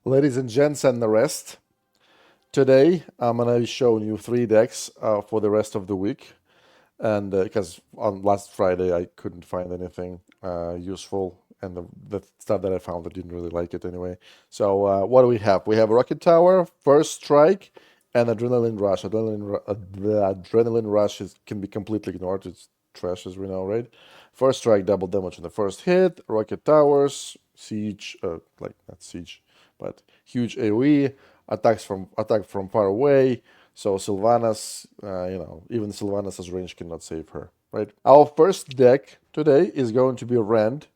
Ladies and gents and the rest, today I'm gonna be showing you three decks for the rest of the week. And because on last Friday I couldn't find anything useful, and the stuff that I found I didn't really like it anyway. So what do we have? We have Rocket Tower, First Strike, and Adrenaline Rush. The Adrenaline Rush can be completely ignored. It's trash as we know, right? First Strike, double damage on the first hit. Rocket Towers, Siege, like not Siege, but huge AoE attack from far away. So Sylvanas, even Sylvanas's range cannot save her, right? Our first deck today is going to be Rend.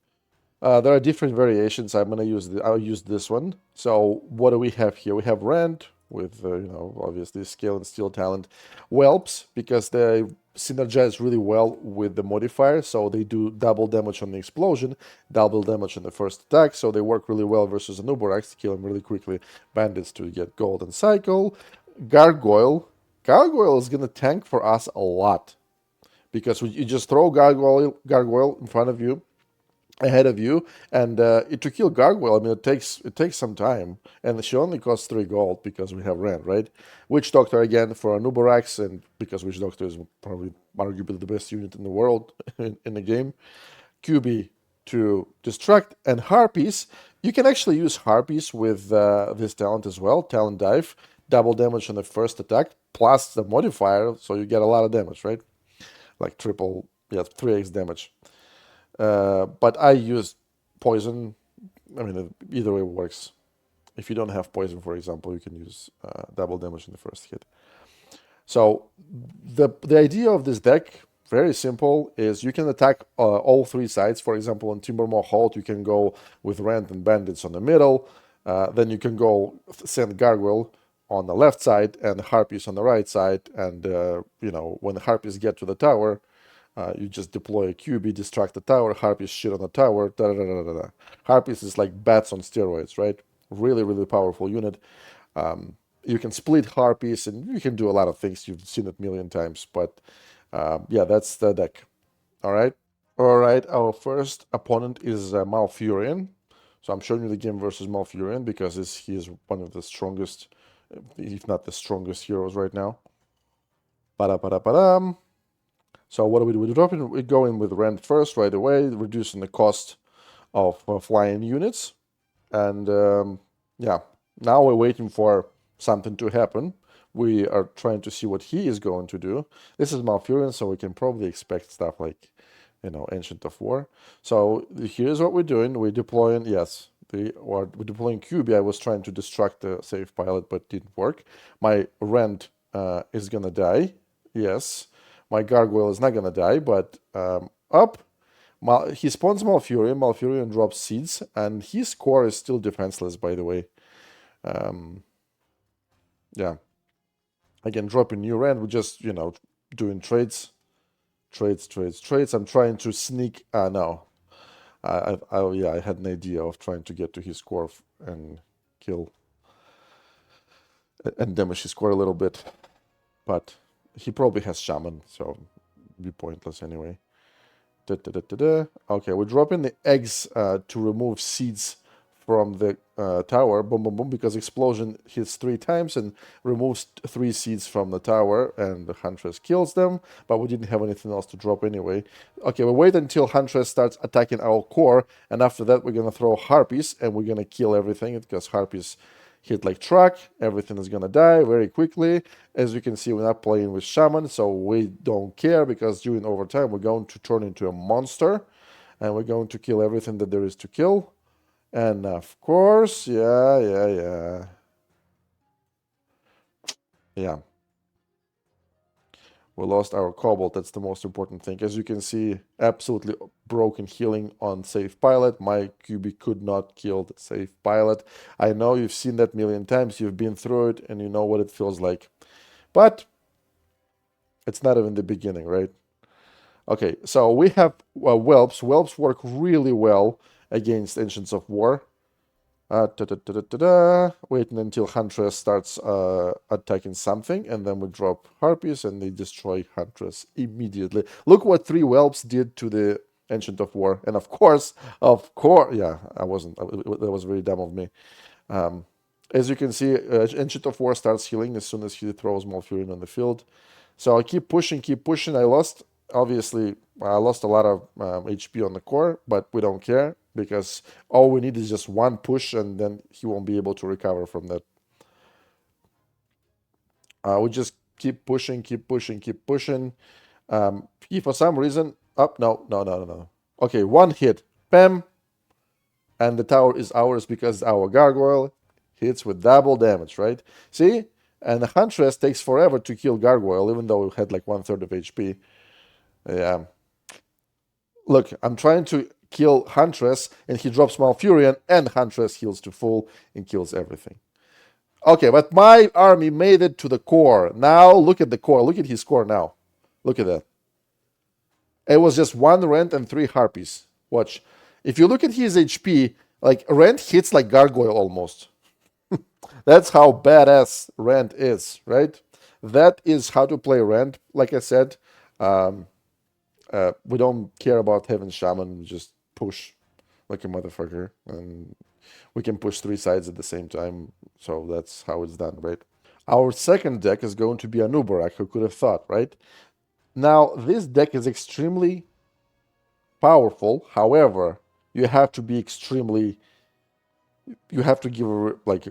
There are different variations. I'll use this one. So what do we have here? We have Rend with obviously scale and steel talent, whelps because they synergize really well with the modifier. So they do double damage on the explosion, double damage on the first attack. So they work really well versus Anub'arak to kill him really quickly. Bandits to get gold and cycle. Gargoyle. Gargoyle is gonna tank for us a lot because you just throw gargoyle in front of you, ahead of you, and to kill Gargoyle, I mean, it takes some time, and she only costs 3 gold because we have Rend, right? Witch Doctor again for Anub'arak, and because Witch Doctor is probably arguably the best unit in the world in the game. QB to distract, and Harpies. You can actually use Harpies with this talent as well. Talent Dive, double damage on the first attack plus the modifier, so you get a lot of damage, right? Like triple, yeah, 3x damage. But I use poison. I mean, either way works. If you don't have poison, for example, you can use double damage in the first hit. So the idea of this deck, very simple, is you can attack all 3 sides. For example, on Timbermaw Halt, you can go with Rend and Bandits on the middle. Then you can go send Gargoyle on the left side and Harpies on the right side. And, when the Harpies get to the tower, you just deploy a QB, distract the tower, Harpies shit on the tower, da da da da da. Harpies is like bats on steroids, right? Really, really powerful unit. You can split Harpies and you can do a lot of things. You've seen it a million times, but yeah, that's the deck. All right. All right. Our first opponent is Malfurion. So I'm showing you the game versus Malfurion because he is one of the strongest, if not the strongest heroes right now. Ba-da-ba-da-ba-dam. So what do? We go in with Rend first right away, reducing the cost of flying units. And yeah, now we're waiting for something to happen. We are trying to see what he is going to do. This is Malfurion, so we can probably expect stuff like, Ancient of War. So here's what we're doing. We're deploying, we're deploying QB. I was trying to distract the safe pilot, but didn't work. My Rend is gonna die. Yes. My Gargoyle is not gonna die, but up. He spawns Malfurion. Malfurion drops seeds, and his core is still defenseless, by the way. Yeah. Again, dropping new Rend. We're just, doing trades. I'm trying to sneak. No. I had an idea of trying to get to his core and kill and damage his core a little bit. But he probably has Shaman, so it'd be pointless anyway. Okay, we're dropping the eggs to remove seeds from the tower. Boom, boom, boom, because explosion hits 3 times and removes 3 seeds from the tower, and the Huntress kills them, but we didn't have anything else to drop anyway. Okay, we'll wait until Huntress starts attacking our core, and after that we're going to throw Harpies, and we're going to kill everything, because Harpies hit like truck, everything is gonna die very quickly. As you can see, we're not playing with Shaman, so we don't care, because during overtime we're going to turn into a monster, and we're going to kill everything that there is to kill. And of course, yeah. We lost our Cobalt, that's the most important thing. As you can see, absolutely broken healing on Safe Pilot. My QB could not kill the Safe Pilot. I know you've seen that a million times, you've been through it, and you know what it feels like. But it's not even the beginning, right? Okay, so we have Whelps. Whelps work really well against Ancients of War. Waiting until Huntress starts attacking something, and then we drop Harpies, and they destroy Huntress immediately. Look what 3 Whelps did to the Ancient of War. And of course, yeah, that was very dumb of me. As you can see, Ancient of War starts healing as soon as he throws Malfurion on the field. So I keep pushing, keep pushing. Obviously, I lost a lot of HP on the core, but we don't care because all we need is just one push and then he won't be able to recover from that. We just keep pushing, keep pushing, keep pushing. He, for some reason, no. Okay, one hit, bam, and the tower is ours because our gargoyle hits with double damage, right? See? And the Huntress takes forever to kill gargoyle, even though it had like 1/3 of HP. Yeah. Look, I'm trying to kill Huntress, and he drops Malfurion, and Huntress heals to full and kills everything. Okay, but my army made it to the core. Now look at the core. Look at his core now. Look at that. It was just one Rend and 3 Harpies. Watch. If you look at his HP, like Rend hits like Gargoyle almost. That's how badass Rend is, right? That is how to play Rend. Like I said, we don't care about having Shaman. We just push like a motherfucker. And we can push 3 sides at the same time. So that's how it's done, right? Our second deck is going to be Anub'arak. Who could have thought, right? Now, this deck is extremely powerful. However, you have to be you have to give like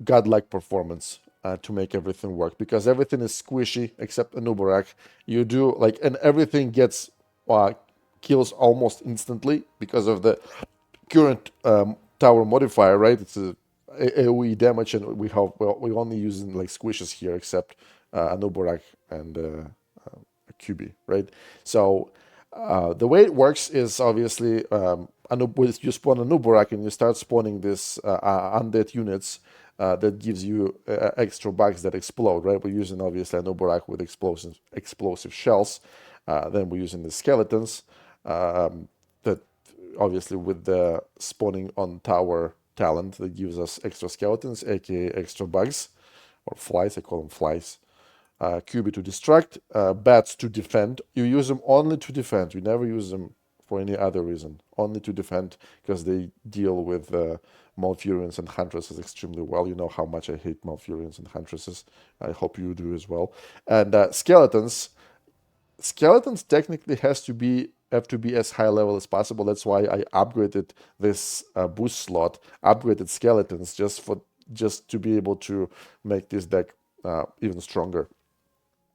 godlike performance to make everything work, because everything is squishy except Anub'arak. You do like, and everything gets kills almost instantly because of the current tower modifier, right? It's a AoE damage, and we only using like squishes here except Anub'arak and QB, right? So the way it works is obviously you spawn Anub'arak and you start spawning this undead units that gives you extra bugs that explode, right? We're using obviously Anub'arak with explosive shells. Then we're using the skeletons that obviously with the spawning on tower talent that gives us extra skeletons, aka extra bugs or flies. I call them flies. QB to distract, bats to defend. You use them only to defend. You never use them for any other reason. Only to defend because they deal with Malfurions and Huntresses extremely well. You know how much I hate Malfurions and Huntresses. I hope you do as well. And skeletons. Skeletons technically have to be as high level as possible. That's why I upgraded this boost slot. Upgraded skeletons just to be able to make this deck even stronger.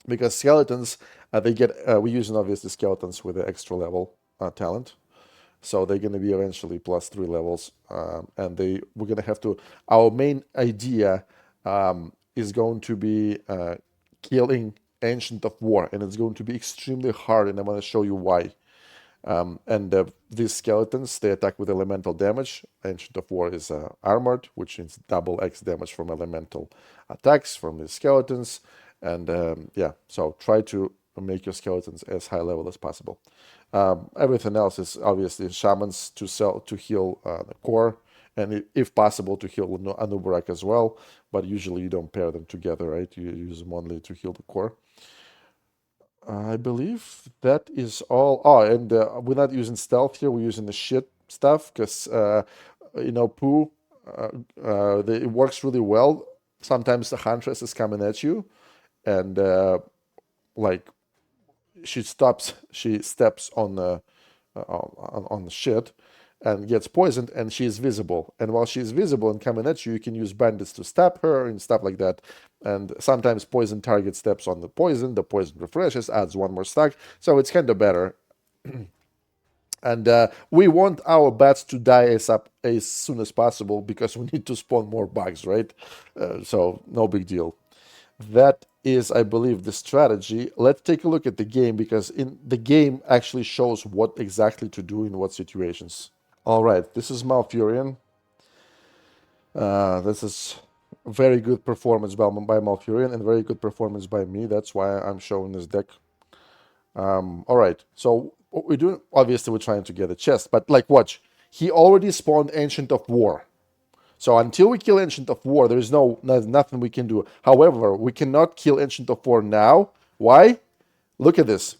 Because skeletons, we're using obviously skeletons with the extra level talent, so they're going to be eventually +3 levels, and we're going to have to. Our main idea is going to be killing Ancient of War, and it's going to be extremely hard, and I'm going to show you why. These skeletons, they attack with elemental damage. Ancient of War is armored, which means double X damage from elemental attacks from the skeletons. And yeah, so try to make your skeletons as high level as possible. Everything else is obviously shamans to heal the core, and if possible to heal Anub'arak as well. But usually you don't pair them together, right? You use them only to heal the core. I believe that is all. Oh, and we're not using stealth here. We're using the shit stuff because poo. It works really well. Sometimes the Huntress is coming at you, and like she steps on the shit and gets poisoned, and she is visible. And while she is visible and coming at you, you can use bandits to stab her and stuff like that. And sometimes poison target steps on the poison refreshes, adds 1 more stack, so it's kind of better. And we want our bats to die as soon as possible because we need to spawn more bugs, right? So no big deal. That is, I believe, the strategy. Let's take a look at the game, because in the game actually shows what exactly to do in what situations. All right, this is Malfurion. This is very good performance by Malfurion and very good performance by me. That's why I'm showing this deck. All right, so what we're doing, obviously we're trying to get a chest, but like watch, he already spawned Ancient of War. So until we kill Ancient of War, there's nothing we can do. However, we cannot kill Ancient of War now. Why? Look at this.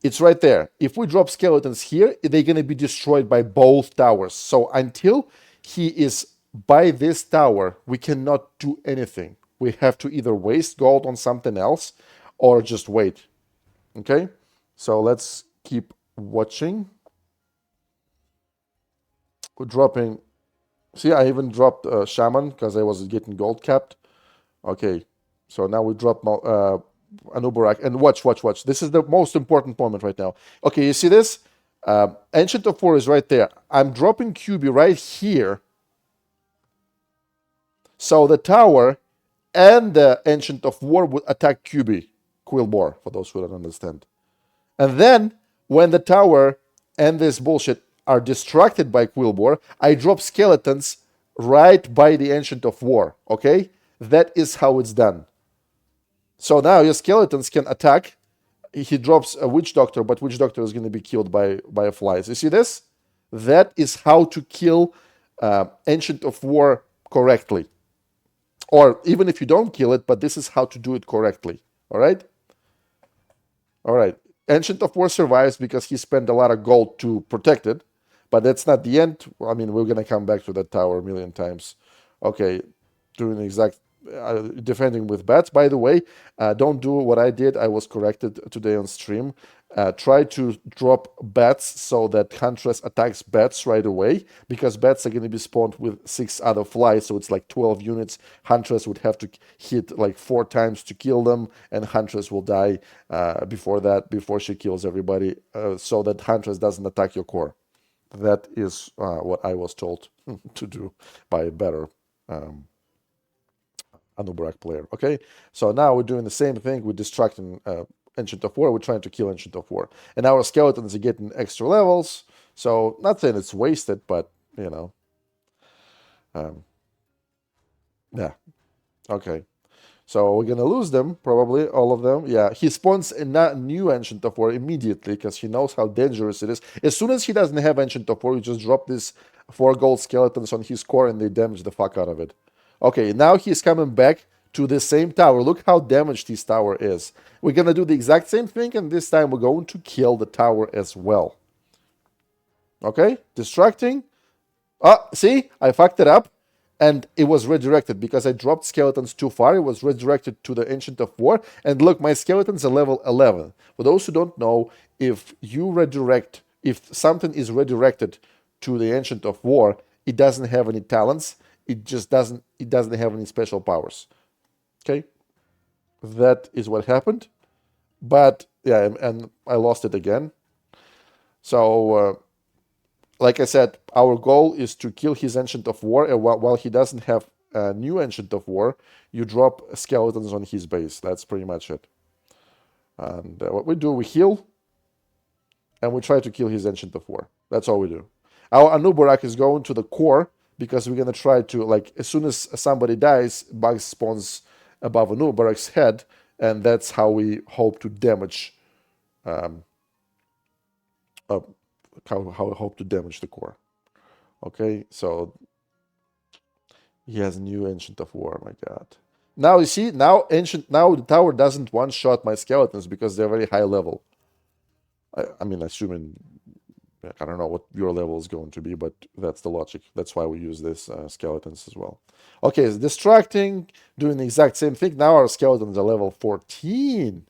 It's right there. If we drop skeletons here, they're going to be destroyed by both towers. So until he is by this tower, we cannot do anything. We have to either waste gold on something else or just wait. Okay? So let's keep watching. We're dropping. See, I even dropped Shaman because I was getting gold capped. Okay. So now we drop Anub'arak. And watch. This is the most important moment right now. Okay, you see this? Ancient of War is right there. I'm dropping QB right here. So the tower and the Ancient of War would attack QB, Quillbore, for those who don't understand. And then, when the tower and this bullshit are distracted by Quillbore, I drop skeletons right by the Ancient of War, okay? That is how it's done. So now your skeletons can attack. He drops a Witch Doctor, but Witch Doctor is going to be killed by flies. You see this? That is how to kill Ancient of War correctly. Or even if you don't kill it, but this is how to do it correctly. All right? All right. Ancient of War survives because he spent a lot of gold to protect it. But that's not the end. I mean, we're going to come back to that tower a million times. Okay. Doing the exact defending with bats. By the way, don't do what I did. I was corrected today on stream. Try to drop bats so that Huntress attacks bats right away, because bats are going to be spawned with 6 other flies, so it's like 12 units. Huntress would have to hit like 4 times to kill them, and Huntress will die before she kills everybody, so that Huntress doesn't attack your core. That is what I was told to do by a better Anub'arak player. Okay, so now we're doing the same thing. We're distracting Ancient of War. We're trying to kill Ancient of War, and our skeletons are getting extra levels. So not saying it's wasted, but you know, yeah. Okay, so we're gonna lose them probably, all of them. Yeah, he spawns a new Ancient of War immediately because he knows how dangerous it is. As soon as he doesn't have Ancient of War, you just drop these 4 gold skeletons on his core and they damage the fuck out of it. Okay, now he's coming back to the same tower. Look how damaged this tower is. We're gonna do the exact same thing, and this time we're going to kill the tower as well. Okay, distracting. Oh, see, I fucked it up, and it was redirected because I dropped skeletons too far. It was redirected to the Ancient of War, and look, my skeletons are level 11. For those who don't know, if something is redirected to the Ancient of War, it doesn't have any talents. It doesn't have any special powers. Okay, that is what happened. But yeah, and I lost it again. So like I said, our goal is to kill his Ancient of War, and while he doesn't have a new Ancient of War, you drop skeletons on his base. That's pretty much it. And what we do, we heal, and we try to kill his Ancient of War. That's all we do. Our Anub'arak is going to the core, because we're going to try to, like, as soon as somebody dies, Bugs spawns above Anub'arak's head, and that's how we hope to damage how we hope to damage the core. Okay, so he has new Ancient of War. My God! Now you see, now the tower doesn't one-shot my skeletons because they're very high level. I mean, assuming, I don't know what your level is going to be, but that's the logic. That's why we use this skeletons as well. Okay, it's distracting, doing the exact same thing. Now our skeletons are level 14.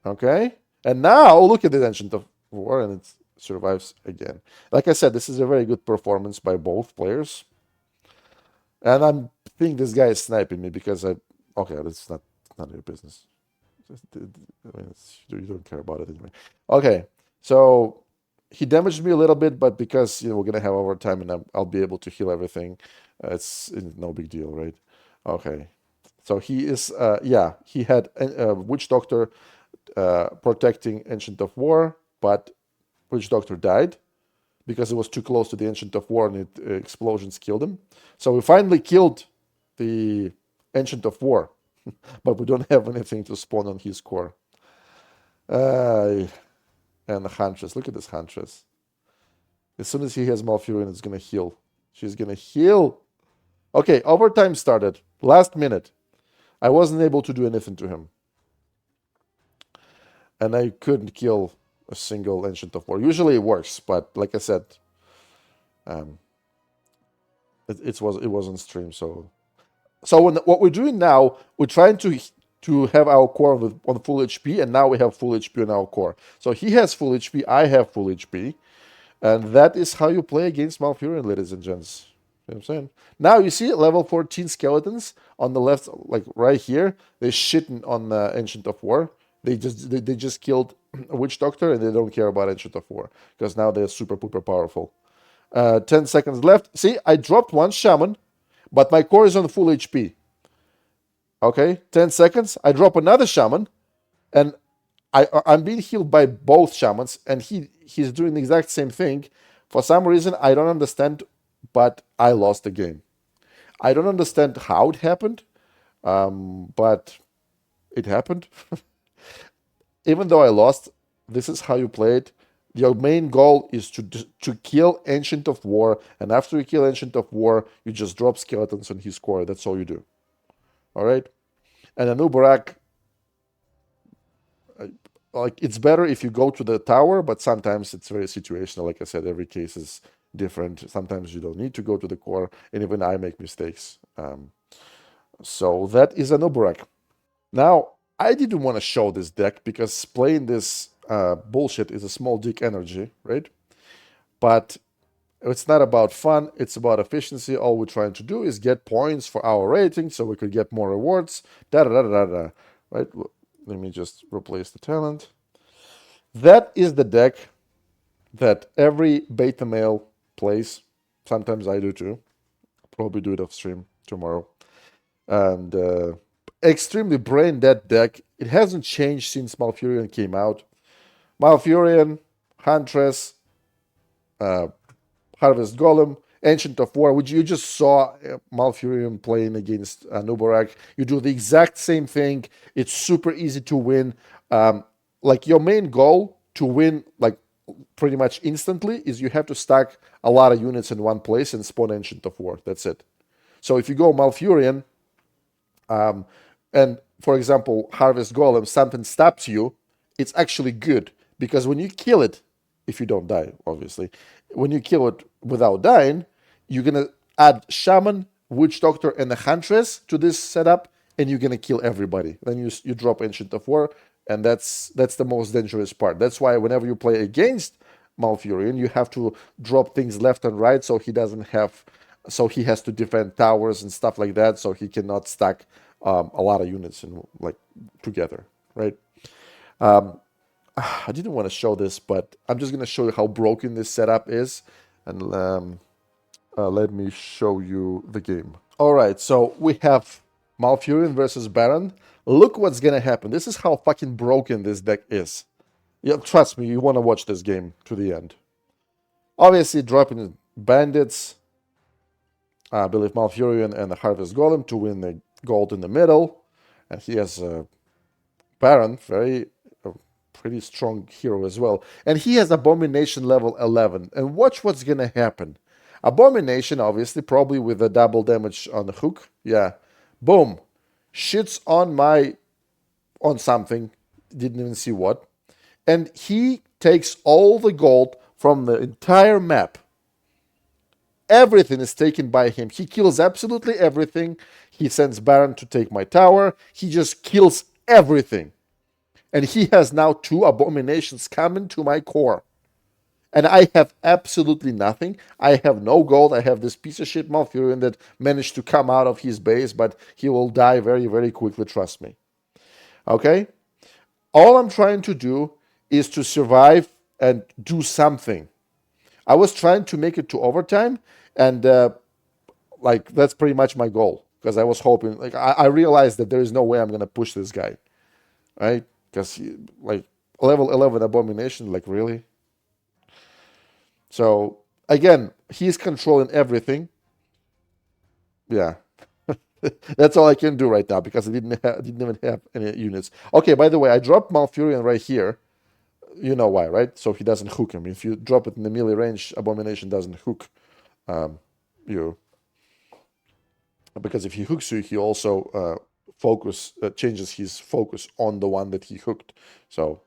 Okay, and now look at the Ancient of War, and it survives again. Like I said, this is a very good performance by both players. And I think this guy is sniping me because okay, that's not none of your business. I mean, you don't care about it anyway. Okay, so he damaged me a little bit, but because we're gonna have overtime and I'll be able to heal everything, it's no big deal, right? Okay, so he is yeah, he had a Witch Doctor protecting Ancient of War, but Witch Doctor died because it was too close to the Ancient of War, and explosions killed him. So we finally killed the Ancient of War, but we don't have anything to spawn on his core. And the Huntress, look at this Huntress. As soon as he has Malfurion, it's gonna heal. She's gonna heal. Okay, overtime started. Last minute. I wasn't able to do anything to him. And I couldn't kill a single Ancient of War. Usually it works, but like I said, it wasn't stream. So what we're doing now, we're trying to have our core on full HP, and now we have full HP on our core. So he has full HP, I have full HP, and that is how you play against Malfurion, ladies and gents. You know what I'm saying? Now you see level 14 skeletons on the left, like right here. They're shitting on Ancient of War. They just killed a witch doctor, and they don't care about Ancient of War because now they're super powerful. 10 seconds left. See, I dropped one shaman, but my core is on full HP. Okay, 10 seconds. I drop another shaman, and I'm being healed by both shamans, and he's doing the exact same thing. For some reason, I don't understand, but I lost the game. I don't understand how it happened, but it happened. Even though I lost, this is how you play it. Your main goal is to kill Ancient of War, and after you kill Ancient of War, you just drop skeletons on his core. That's all you do. All right? And Anub'arak, like, it's better if you go to the tower, but sometimes it's very situational. Like I said, every case is different. Sometimes you don't need to go to the core, and even I make mistakes. So that is Anub'arak. Now, I didn't want to show this deck because playing this bullshit is a small dick energy, right? But it's not about fun, it's about efficiency. All we're trying to do is get points for our rating so we could get more rewards. Right? Let me just replace the talent. That is the deck that every beta male plays. Sometimes I do too. Probably do it off stream tomorrow. And extremely brain dead deck. It hasn't changed since Malfurion came out. Malfurion, Huntress, Harvest Golem, Ancient of War, which you just saw Malfurion playing against Anub'arak. You do the exact same thing. It's super easy to win. Like, your main goal to win, like, pretty much instantly is you have to stack a lot of units in one place and spawn Ancient of War. That's it. So if you go Malfurion, and for example, Harvest Golem, something stops you, it's actually good because when you kill it, if you don't die, obviously, when you kill it without dying, you're gonna add Shaman, Witch Doctor, and a Huntress to this setup, and you're gonna kill everybody. Then you drop Ancient of War, and that's the most dangerous part. That's why whenever you play against Malfurion, you have to drop things left and right so he doesn't have, so he has to defend towers and stuff like that, so he cannot stack a lot of units in, like, together, right? I didn't want to show this, but I'm just going to show you how broken this setup is, and let me show you the game. All right, so we have Malfurion versus Baron. Look what's going to happen. This is how fucking broken this deck is. Yeah, trust me, you want to watch this game to the end. Obviously, dropping bandits, I believe Malfurion and the Harvest Golem to win the gold in the middle, and he has Baron, pretty strong hero as well, and he has Abomination level 11. And watch what's gonna happen. Abomination, obviously, probably with a double damage on the hook. Yeah, boom, shits on something. Didn't even see what, and he takes all the gold from the entire map. Everything is taken by him. He kills absolutely everything. He sends Baron to take my tower. He just kills everything. And he has now 2 abominations coming to my core. And I have absolutely nothing. I have no gold. I have this piece of shit Malfurion that managed to come out of his base, but he will die very, very quickly, trust me. Okay? All I'm trying to do is to survive and do something. I was trying to make it to overtime, and like, that's pretty much my goal, because I was hoping, like, I realized that there is no way I'm gonna push this guy, right? Because, like, level 11 abomination, like, really? So again, he's controlling everything. Yeah. That's all I can do right now because I didn't even have any units. Okay, by the way, I dropped Malfurion right here. You know why, right? So he doesn't hook him. If you drop it in the melee range, Abomination doesn't hook you. Because if he hooks you, he also changes his focus on the one that he hooked. So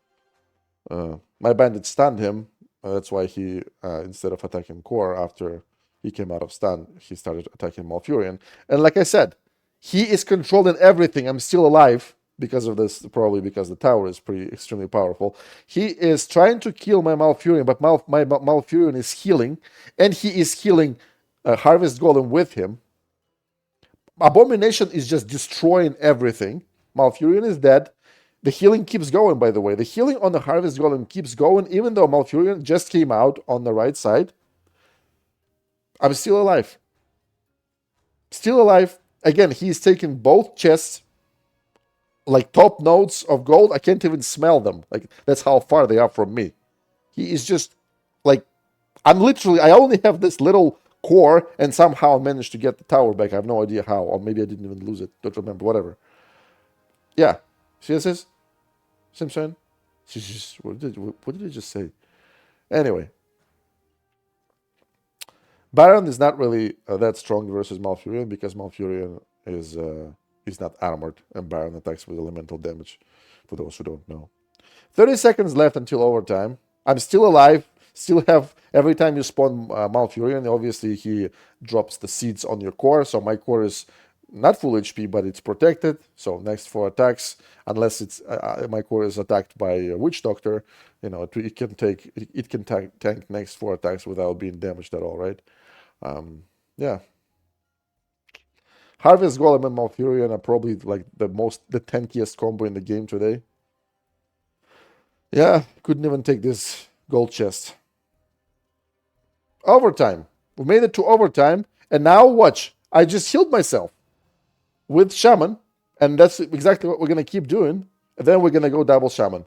my bandit stunned him. That's why he, instead of attacking core after he came out of stun. He started attacking Malfurion. And like I said, he is controlling everything. I'm still alive because of this, probably because the tower is extremely powerful. He is trying to kill my Malfurion, but my Malfurion is healing, and he is healing Harvest Golem with him. Abomination is just destroying everything. Malfurion is dead. The healing keeps going, by the way. The healing on the Harvest Golem keeps going, even though Malfurion just came out on the right side. I'm still alive. Still alive. Again, he's taking both chests, like top notes of gold. I can't even smell them. Like, that's how far they are from me. He is just, like, I only have this little core, and somehow I managed to get the tower back. I have no idea how, or maybe I didn't even lose it. Don't remember, whatever. Yeah. See this? Simpson? What did I just say? Anyway. Baron is not really that strong versus Malfurion because Malfurion is not armored, and Baron attacks with elemental damage, for those who don't know. 30 seconds left until overtime. I'm still alive. Still have, every time you spawn Malfurion, obviously he drops the seeds on your core, so my core is not full HP, but it's protected. So next 4 attacks, unless it's my core is attacked by a Witch Doctor, it can tank next 4 attacks without being damaged at all, right? Yeah. Harvest Golem and Malfurion are probably like the tankiest combo in the game today. Yeah, couldn't even take this gold chest. Overtime. We made it to overtime, and now watch. I just healed myself with Shaman, and that's exactly what we're going to keep doing. And then we're going to go double Shaman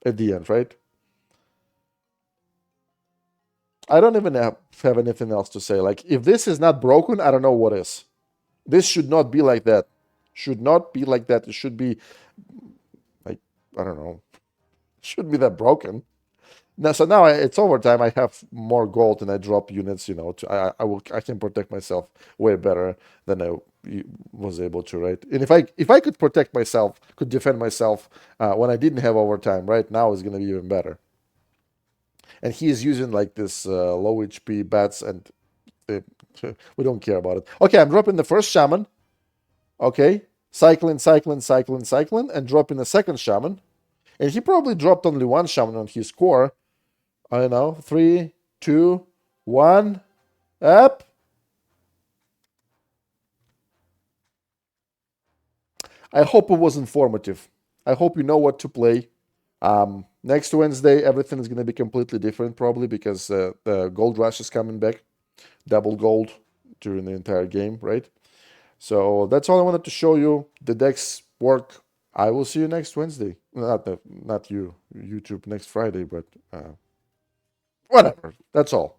at the end, right? I don't even have anything else to say. Like, if this is not broken, I don't know what is. This should not be like that. Should not be like that. It should be, like, I don't know. Shouldn't be that broken. Now it's overtime. I have more gold and I drop units. I can protect myself way better than I was able to. Right, and if I could protect myself, could defend myself when I didn't have overtime, right now it's gonna be even better. And he is using like this low HP bats, and we don't care about it. Okay, I'm dropping the first shaman. Okay, cycling, and dropping the second shaman. And he probably dropped only one shaman on his core. I don't know. 3, 2, 1. Up. I hope it was informative. I hope you know what to play. Next Wednesday, everything is going to be completely different, probably, because the gold rush is coming back. Double gold during the entire game, right? So that's all I wanted to show you. The decks work. I will see you next Wednesday. Not you, YouTube next Friday, but whatever. That's all.